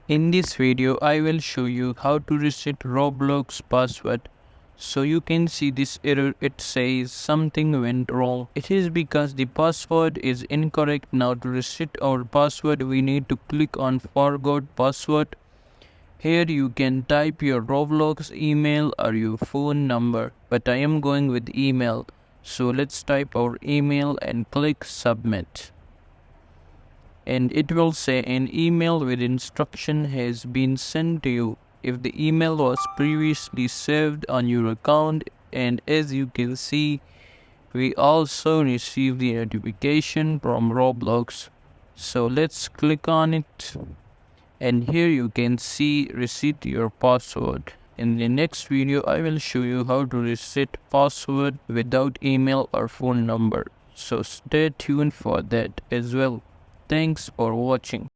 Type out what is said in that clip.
In this video, I will show you how to reset Roblox password. So you can see this error, it says something went wrong. It is because the password is incorrect. Now to reset our password, we need to click on forgot password. Here you can type your Roblox email or your phone number, but I am going with email. So let's type our email and click submit. And it will say an email with instruction has been sent to you if the email was previously saved on your account. And as you can see, we also received the notification from Roblox. So let's click on it, and here you can see reset your password. In the next video, I will show you how to reset password without email or phone number. So stay tuned for that as well. Thanks for watching.